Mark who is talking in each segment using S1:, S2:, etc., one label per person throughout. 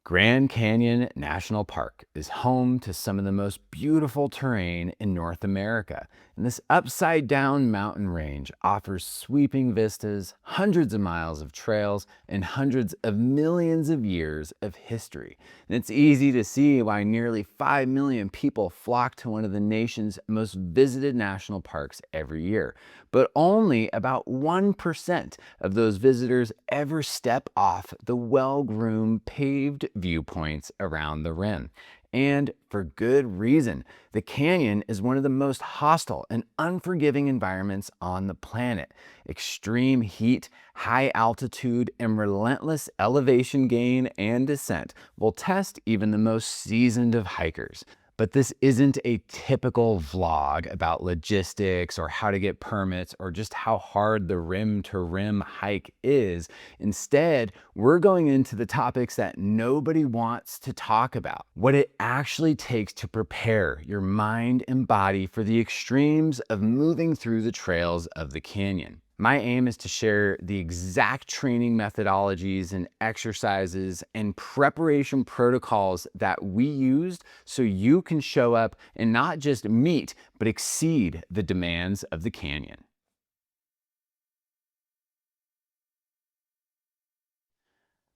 S1: Grand Canyon National Park is home to some of the most beautiful terrain in North America. And this upside down mountain range offers sweeping vistas, hundreds of miles of trails, and hundreds of millions of years of history. And it's easy to see why nearly 5 million people flock to one of the nation's most visited national parks every year. But only about 1% of those visitors ever step off the well-groomed paved viewpoints around the rim. And for good reason. The canyon is one of the most hostile and unforgiving environments on the planet. Extreme heat, high altitude, and relentless elevation gain and descent will test even the most seasoned of hikers. But this isn't a typical vlog about logistics or how to get permits or just how hard the rim to rim hike is. Instead, we're going into the topics that nobody wants to talk about. What it actually takes to prepare your mind and body for the extremes of moving through the trails of the canyon. My aim is to share the exact training methodologies and exercises and preparation protocols that we used so you can show up and not just meet, but exceed the demands of the canyon.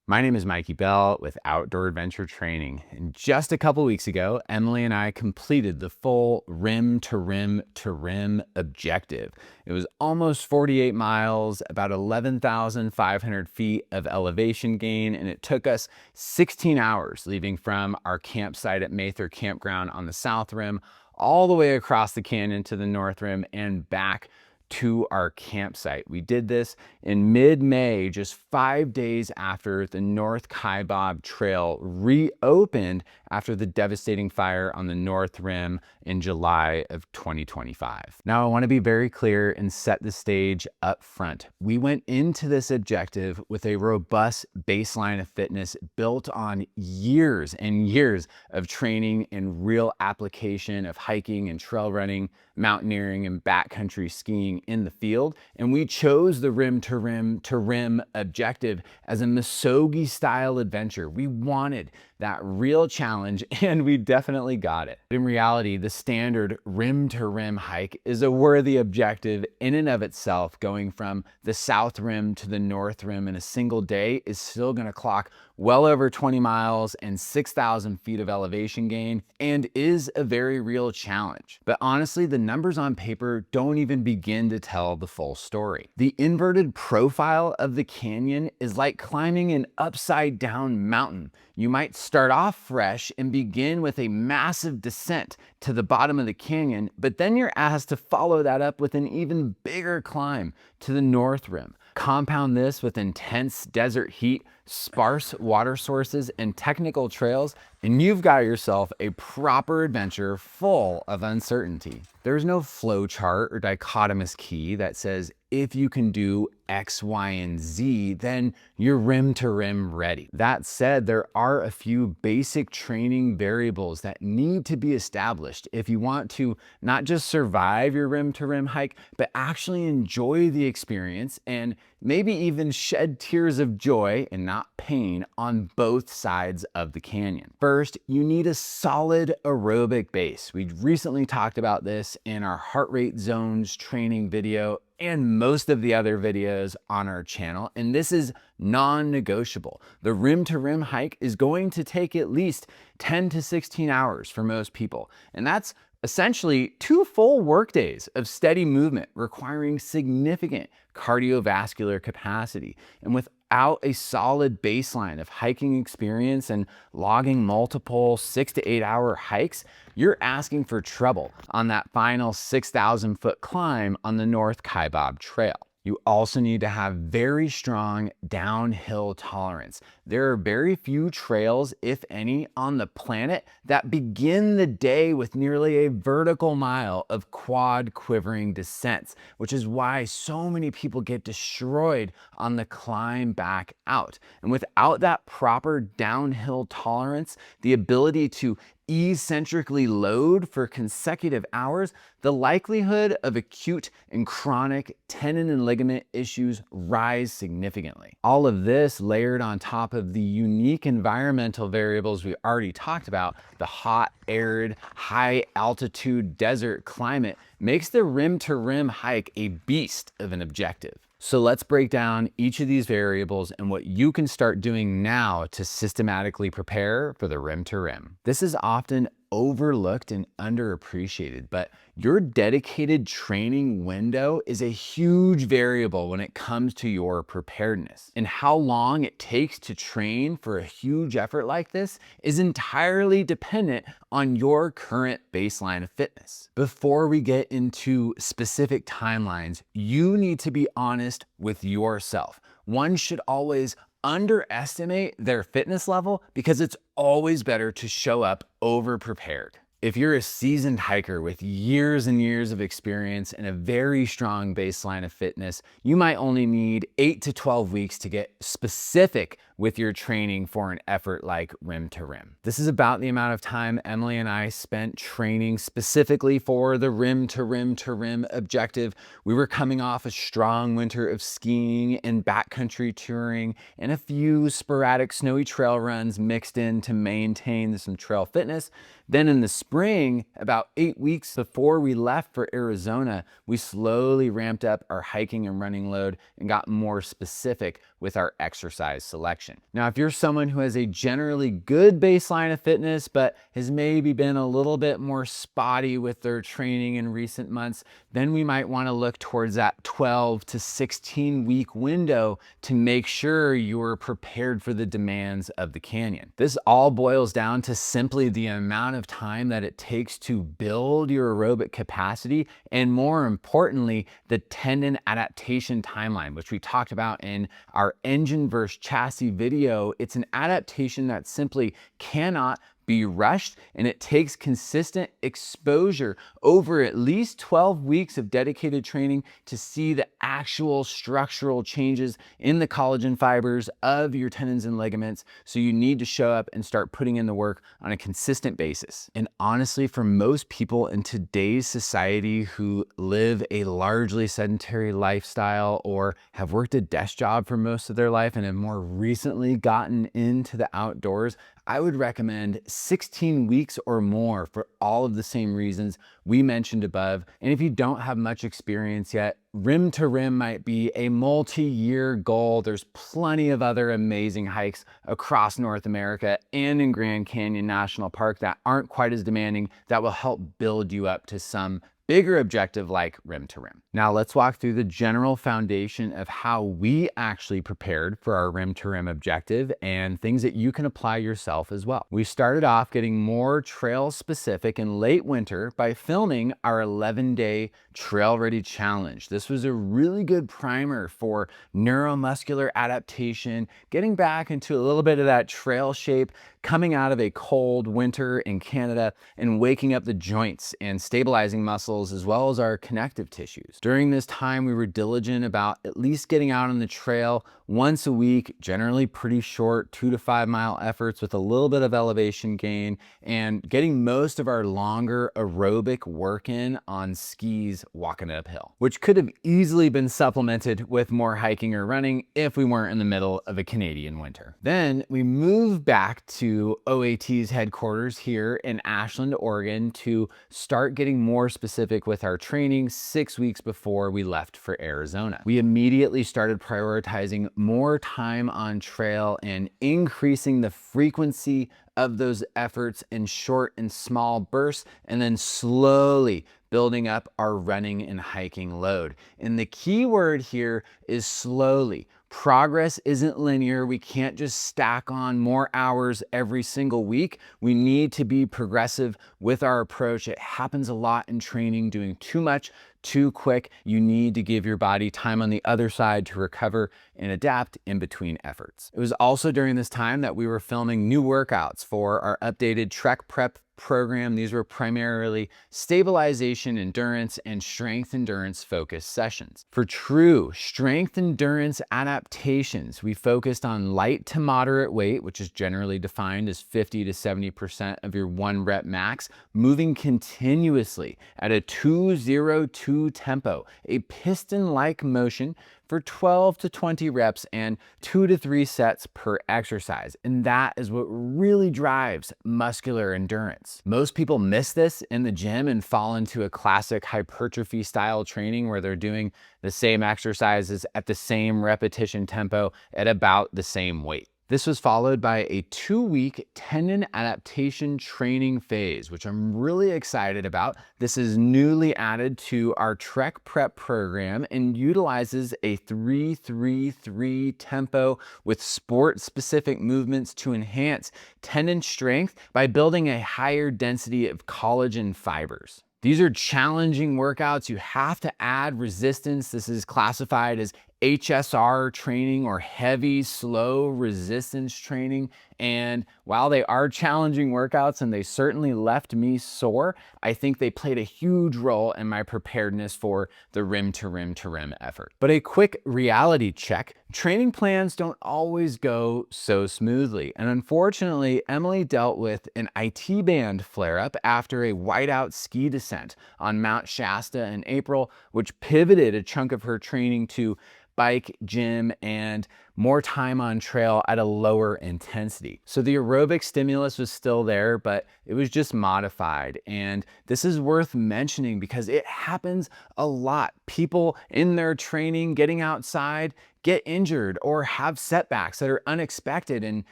S1: My name is Mikey Bell with Outdoor Adventure Training. And just a couple weeks ago, Emily and I completed the full rim to rim to rim objective. It was almost 48 miles, about 11,500 feet of elevation gain, and it took us 16 hours leaving from our campsite at Mather Campground on the South Rim, all the way across the canyon to the North Rim and back to our campsite. We did this in mid-May, just 5 days after the North Kaibab Trail reopened after the devastating fire on the North Rim in July of 2025. Now, I want to be very clear and set the stage up front. We went into this objective with a robust baseline of fitness built on years and years of training and real application of hiking and trail running, mountaineering, and backcountry skiing in the field. And we chose the rim to rim to rim objective as a Musogi style adventure. We wanted that real challenge, and we definitely got it. In reality, the standard rim to rim hike is a worthy objective in and of itself. Going from the South Rim to the North Rim in a single day is still going to clock well over 20 miles and 6,000 feet of elevation gain, and is a very real challenge. But honestly, the numbers on paper don't even begin to tell the full story. The inverted profile of the canyon is like climbing an upside down mountain. You might start off fresh and begin with a massive descent to the bottom of the canyon, but then you're asked to follow that up with an even bigger climb to the North Rim. Compound this with intense desert heat, sparse water sources, and technical trails, and you've got yourself a proper adventure full of uncertainty. There's no flow chart or dichotomous key that says if you can do X, Y, and Z, then you're rim to rim ready. That said, there are a few basic training variables that need to be established if you want to not just survive your rim to rim hike, but actually enjoy the experience and maybe even shed tears of joy and not pain on both sides of the canyon. First, you need a solid aerobic base. We recently talked about this in our heart rate zones training video and most of the other videos on our channel, and this is non-negotiable. The rim to rim hike is going to take at least 10 to 16 hours for most people, and that's essentially 2 full workdays of steady movement requiring significant cardiovascular capacity. And without a solid baseline of hiking experience and logging multiple 6 to 8 hour hikes, you're asking for trouble on that final 6,000 foot climb on the North Kaibab Trail. You also need to have very strong downhill tolerance. There are very few trails, if any, on the planet that begin the day with nearly a vertical mile of quad quivering descents, which is why so many people get destroyed on the climb back out. And without that proper downhill tolerance, the ability to eccentrically load for consecutive hours, the likelihood of acute and chronic tendon and ligament issues rise significantly. All of this layered on top of the unique environmental variables we already talked about, the hot, arid, high altitude desert climate, makes the rim to rim hike a beast of an objective. So let's break down each of these variables and what you can start doing now to systematically prepare for the rim to rim. This is often overlooked and underappreciated, but your dedicated training window is a huge variable when it comes to your preparedness. And how long it takes to train for a huge effort like this is entirely dependent on your current baseline of fitness. Before we get into specific timelines, you need to be honest with yourself. One should always underestimate their fitness level because it's always better to show up over prepared. If you're a seasoned hiker with years and years of experience and a very strong baseline of fitness, you might only need 8 to 12 weeks to get specific with your training for an effort like rim to rim. This is about the amount of time Emily and I spent training specifically for the rim to rim objective. We were coming off a strong winter of skiing and backcountry touring and a few sporadic snowy trail runs mixed in to maintain some trail fitness. Then in the spring, about 8 weeks before we left for Arizona, we slowly ramped up our hiking and running load and got more specific with our exercise selection. Now, if you're someone who has a generally good baseline of fitness, but has maybe been a little bit more spotty with their training in recent months, then we might want to look towards that 12 to 16 week window to make sure you're prepared for the demands of the canyon. This all boils down to simply the amount of time that it takes to build your aerobic capacity, and more importantly, the tendon adaptation timeline, which we talked about in our engine versus chassis video. It's an adaptation that simply cannot be rushed, and it takes consistent exposure over at least 12 weeks of dedicated training to see the actual structural changes in the collagen fibers of your tendons and ligaments. So you need to show up and start putting in the work on a consistent basis. And honestly, for most people in today's society who live a largely sedentary lifestyle or have worked a desk job for most of their life and have more recently gotten into the outdoors, I would recommend 16 weeks or more for all of the same reasons we mentioned above. And if you don't have much experience yet, rim to rim might be a multi-year goal. There's plenty of other amazing hikes across North America and in Grand Canyon National Park that aren't quite as demanding, that will help build you up to some bigger objective like rim to rim. Now let's walk through the general foundation of how we actually prepared for our rim to rim objective and things that you can apply yourself as well. We started off getting more trail specific in late winter by filming our 11-day trail ready challenge. This was a really good primer for neuromuscular adaptation, getting back into a little bit of that trail shape, coming out of a cold winter in Canada and waking up the joints and stabilizing muscles as well as our connective tissues. During this time, we were diligent about at least getting out on the trail once a week, generally pretty short 2 to 5 mile efforts with a little bit of elevation gain, and getting most of our longer aerobic work in on skis walking uphill, which could have easily been supplemented with more hiking or running if we weren't in the middle of a Canadian winter. Then we moved back to OAT's headquarters here in Ashland, Oregon to start getting more specific with our training 6 weeks before we left for Arizona. We immediately started prioritizing more time on trail and increasing the frequency of those efforts in short and small bursts, and then slowly building up our running and hiking load. And the key word here is slowly. Progress isn't linear. We can't just stack on more hours every single week. We need to be progressive with our approach. It happens a lot in training, doing too much too quick. You need to give your body time on the other side to recover and adapt in between efforts. It was also during this time that we were filming new workouts for our updated Trek Prep program. These were primarily stabilization, endurance, and strength endurance focused sessions. For true strength endurance adaptations, we focused on light to moderate weight, which is generally defined as 50 to 70% of your 1 rep max, moving continuously at a 2-0-2 tempo, a piston-like motion for 12 to 20 reps and 2 to 3 sets per exercise. And that is what really drives muscular endurance. Most people miss this in the gym and fall into a classic hypertrophy style training where they're doing the same exercises at the same repetition tempo at about the same weight. This was followed by a 2-week tendon adaptation training phase, which I'm really excited about. This is newly added to our Trek Prep program and utilizes a 3-3-3 tempo with sport-specific movements to enhance tendon strength by building a higher density of collagen fibers. These are challenging workouts. You have to add resistance. This is classified as HSR training or heavy, slow resistance training. And while they are challenging workouts and they certainly left me sore, I think they played a huge role in my preparedness for the rim to rim to rim effort. But a quick reality check, training plans don't always go so smoothly. And unfortunately, Emily dealt with an IT band flare-up after a whiteout ski descent on Mount Shasta in April, which pivoted a chunk of her training to bike, gym, and more time on trail at a lower intensity. So the aerobic stimulus was still there, but it was just modified. And this is worth mentioning because it happens a lot. People in their training, getting outside, get injured or have setbacks that are unexpected, and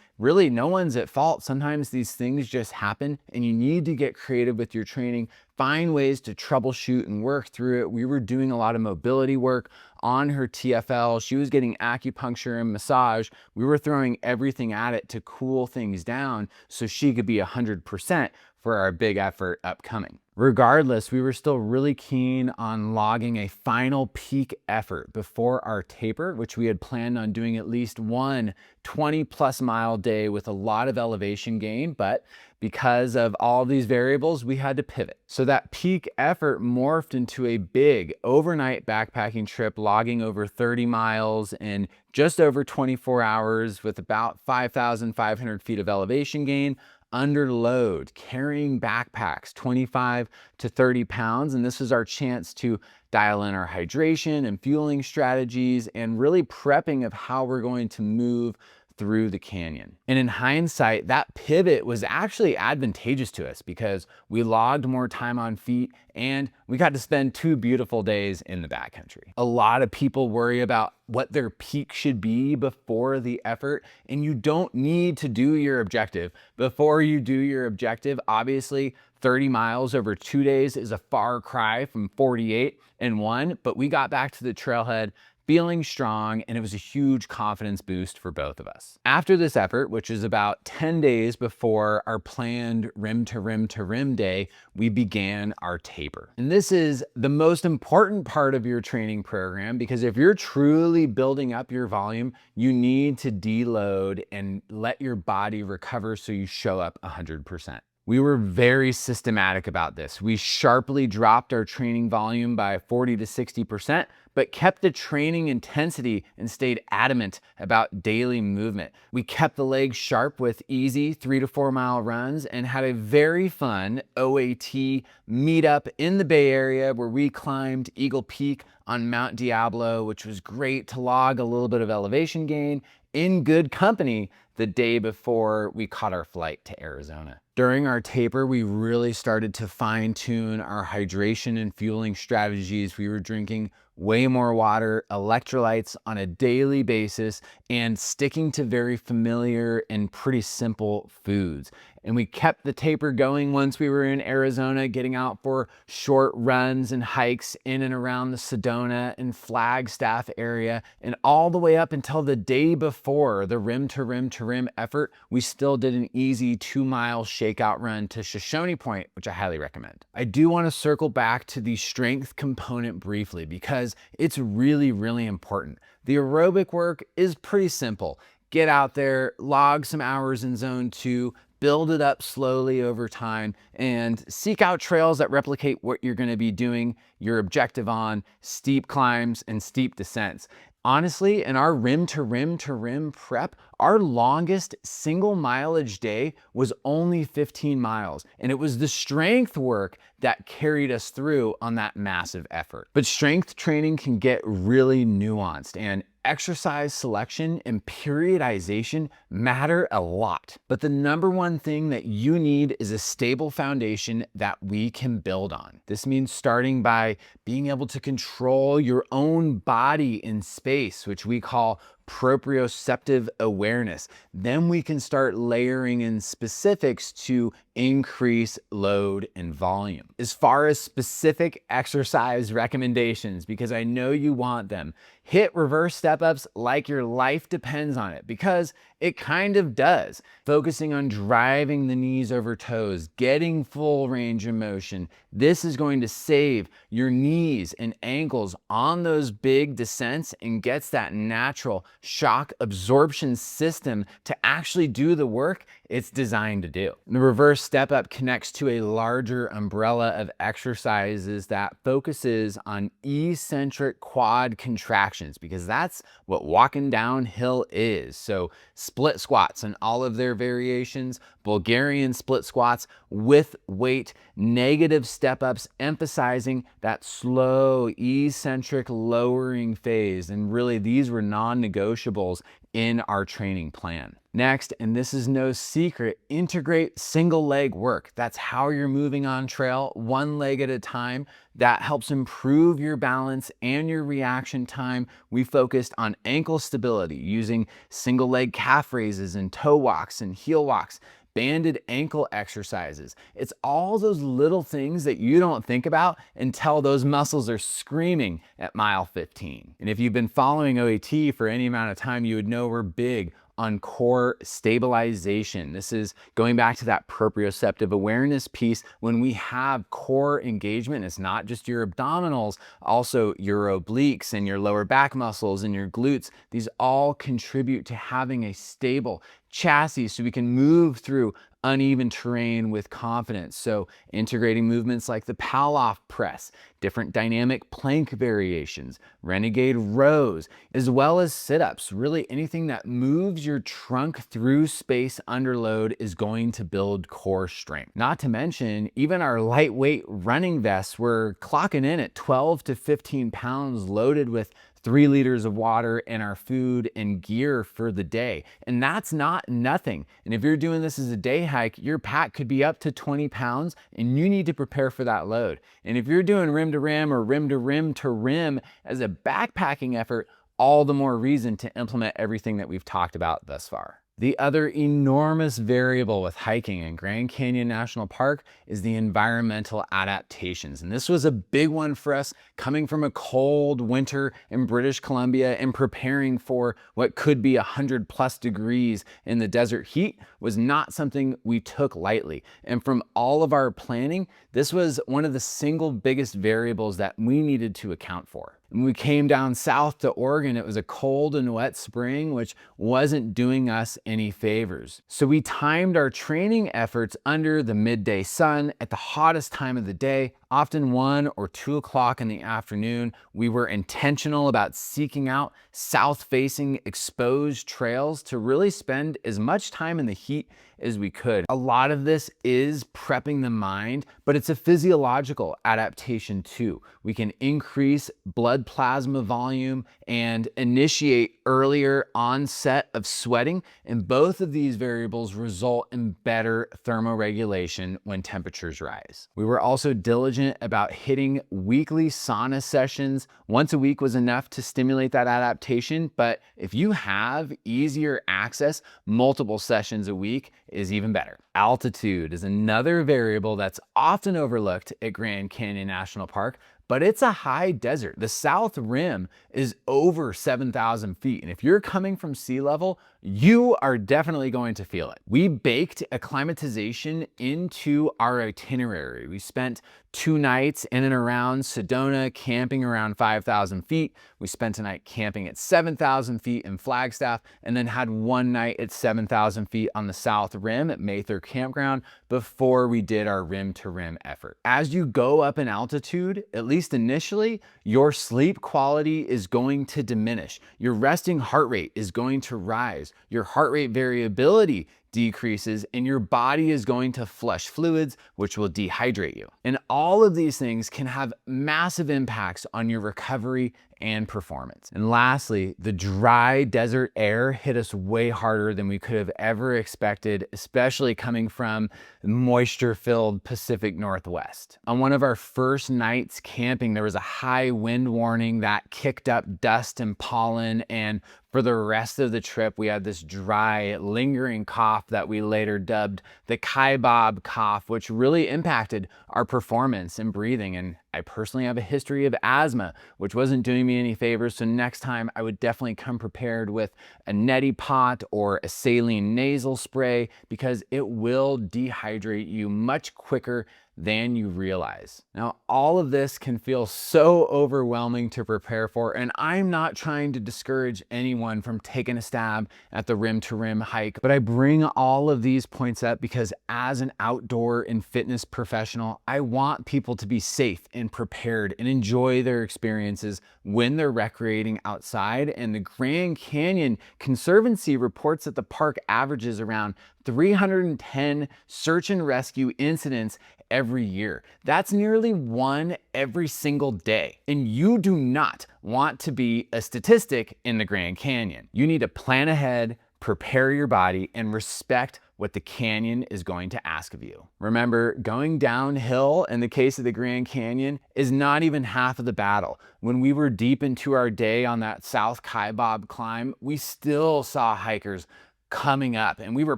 S1: really no one's at fault. Sometimes these things just happen and you need to get creative with your training, find ways to troubleshoot and work through it. We were doing a lot of mobility work on her TFL. She was getting acupuncture and massage. We were throwing everything at it to cool things down so she could be 100% for our big effort upcoming. Regardless, we were still really keen on logging a final peak effort before our taper, which we had planned on doing at least one 20+ mile day with a lot of elevation gain, but because of all these variables, we had to pivot. So that peak effort morphed into a big overnight backpacking trip, logging over 30 miles in just over 24 hours with about 5,500 feet of elevation gain, under load, carrying backpacks 25 to 30 pounds. And this is our chance to dial in our hydration and fueling strategies and really prepping of how we're going to move through the canyon. And in hindsight, that pivot was actually advantageous to us because we logged more time on feet and we got to spend 2 beautiful days in the backcountry. A lot of people worry about what their peak should be before the effort, and you don't need to do your objective before you do your objective. Obviously, 30 miles over 2 days is a far cry from 48 in 1, but we got back to the trailhead feeling strong, and it was a huge confidence boost for both of us. After this effort, which is about 10 days before our planned rim to rim to rim day, we began our taper. And this is the most important part of your training program because if you're truly building up your volume, you need to deload and let your body recover so you show up 100%. We were very systematic about this. We sharply dropped our training volume by 40 to 60%, but kept the training intensity and stayed adamant about daily movement. We kept the legs sharp with easy 3 to 4 mile runs and had a very fun OAT meetup in the Bay Area where we climbed Eagle Peak on Mount Diablo, which was great to log a little bit of elevation gain in good company the day before we caught our flight to Arizona. During our taper, we really started to fine-tune our hydration and fueling strategies. We were drinking way more water, electrolytes on a daily basis, and sticking to very familiar and pretty simple foods. And we kept the taper going once we were in Arizona, getting out for short runs and hikes in and around the Sedona and Flagstaff area, and all the way up until the day before the rim to to rim effort, we still did an easy 2-mile shakeout run to Shoshone Point, which I highly recommend. I do want to circle back to the strength component briefly because it's really, really important. The aerobic work is pretty simple. Get out there, log some hours in zone 2, build it up slowly over time, and seek out trails that replicate what you're going to be doing your objective on: steep climbs and steep descents. Honestly, in our rim to rim to rim prep, our longest single mileage day was only 15 miles. And it was the strength work that carried us through on that massive effort. But strength training can get really nuanced, and exercise selection and periodization matter a lot. But the number one thing that you need is a stable foundation that we can build on. This means starting by being able to control your own body in space, which we call proprioceptive awareness. Then we can start layering in specifics to increase load and volume. As far as specific exercise recommendations, because I know you want them, hit reverse step-ups like your life depends on it, because it kind of does. Focusing on driving the knees over toes, getting full range of motion. This is going to save your knees and ankles on those big descents and gets that natural shock absorption system to actually do the work it's designed to do. The reverse step up connects to a larger umbrella of exercises that focuses on eccentric quad contractions, because that's what walking downhill is. So split squats and all of their variations, Bulgarian split squats with weight, negative step ups, emphasizing that slow eccentric lowering phase. And really, these were non-negotiables in our training plan. Next, and this is no secret, integrate single leg work. That's how you're moving on trail, one leg at a time. That helps improve your balance and your reaction time. We focused on ankle stability using single leg calf raises and toe walks and heel walks, banded ankle exercises. It's all those little things that you don't think about until those muscles are screaming at mile 15. And if you've been following OAT for any amount of time, you would know we're big on core stabilization. This is going back to that proprioceptive awareness piece. When we have core engagement, it's not just your abdominals, also your obliques and your lower back muscles and your glutes. These all contribute to having a stable chassis so we can move through uneven terrain with confidence. So integrating movements like the Palloff press, different dynamic plank variations, renegade rows, as well as sit-ups. Really anything that moves your trunk through space under load is going to build core strength. Not to mention, even our lightweight running vests were clocking in at 12 to 15 pounds loaded with 3 liters of water and our food and gear for the day. And that's not nothing. And if you're doing this as a day hike, your pack could be up to 20 pounds and you need to prepare for that load. And if you're doing rim to rim or rim to rim to rim as a backpacking effort, all the more reason to implement everything that we've talked about thus far. The other enormous variable with hiking in Grand Canyon National Park is the environmental adaptations. And this was a big one for us coming from a cold winter in British Columbia and preparing for what could be 100+ degrees in the desert heat was not something we took lightly. And from all of our planning, this was one of the single biggest variables that we needed to account for. When we came down south to Oregon, it was a cold and wet spring, which wasn't doing us any favors. So we timed our training efforts under the midday sun at the hottest time of the day, often 1 or 2 o'clock in the afternoon. We were intentional about seeking out south-facing exposed trails to really spend as much time in the heat as we could. A lot of this is prepping the mind, but it's a physiological adaptation too. We can increase blood plasma volume and initiate earlier onset of sweating, and both of these variables result in better thermoregulation when temperatures rise. We were also diligent about hitting weekly sauna sessions. Once a week was enough to stimulate that adaptation, but if you have easier access, multiple sessions a week is even better. Altitude is another variable that's often overlooked at Grand Canyon National Park, but it's a high desert. The south rim is over 7,000 feet. And if you're coming from sea level, you are definitely going to feel it. We baked acclimatization into our itinerary. We spent 2 nights in and around Sedona, camping around 5,000 feet. We spent a night camping at 7,000 feet in Flagstaff, and then had 1 night at 7,000 feet on the South Rim at Mather Campground before we did our rim to rim effort. As you go up in altitude, at least initially, your sleep quality is going to diminish. Your resting heart rate is going to rise. Your heart rate variability decreases, and your body is going to flush fluids, which will dehydrate you. And all of these things can have massive impacts on your recovery and performance. And lastly, the dry desert air hit us way harder than we could have ever expected, especially coming from moisture-filled Pacific Northwest. On one of our first nights camping, there was a high wind warning that kicked up dust and pollen, and for the rest of the trip, we had this dry, lingering cough that we later dubbed the Kaibab cough, which really impacted our performance and breathing. And I personally have a history of asthma, which wasn't doing me any favors. So next time I would definitely come prepared with a neti pot or a saline nasal spray, because it will dehydrate you much quicker than you realize. Now, all of this can feel so overwhelming to prepare for, and I'm not trying to discourage anyone from taking a stab at the rim to rim hike, but I bring all of these points up because as an outdoor and fitness professional, I want people to be safe and prepared and enjoy their experiences when they're recreating outside. And the Grand Canyon Conservancy reports that the park averages around 310 search and rescue incidents every year. That's nearly 1 every single day. And you do not want to be a statistic in the Grand Canyon. You need to plan ahead, prepare your body, and respect what the canyon is going to ask of you. Remember, going downhill in the case of the Grand Canyon is not even half of the battle. When we were deep into our day on that South Kaibab climb, we still saw hikers coming up, and we were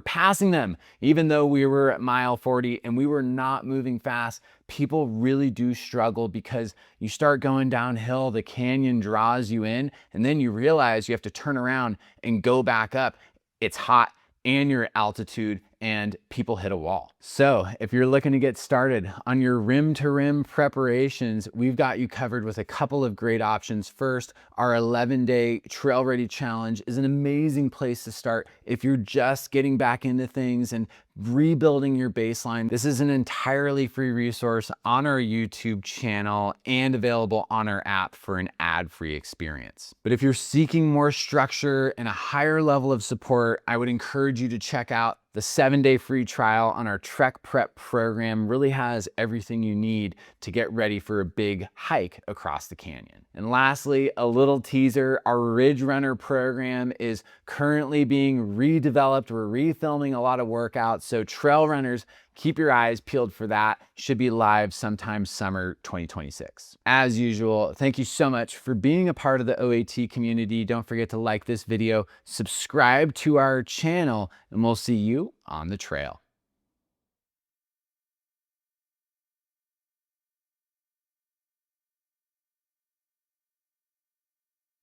S1: passing them even though we were at mile 40 and we were not moving fast. People really do struggle because you start going downhill, the canyon draws you in, and then you realize you have to turn around and go back up. It's hot and you're at altitude, and people hit a wall. So if you're looking to get started on your rim to rim preparations, we've got you covered with a couple of great options. First, our 11-day Trail Ready Challenge is an amazing place to start if you're just getting back into things and rebuilding your baseline. This is an entirely free resource on our YouTube channel and available on our app for an ad-free experience. But if you're seeking more structure and a higher level of support, I would encourage you to check out the 7-day free trial on our Trek Prep program. Really has everything you need to get ready for a big hike across the canyon. And lastly, a little teaser, our Ridge Runner program is currently being redeveloped. We're refilming a lot of workouts, so trail runners, keep your eyes peeled for that. Should be live sometime summer 2026. As usual, thank you so much for being a part of the OAT community. Don't forget to like this video, subscribe to our channel, and we'll see you on the trail.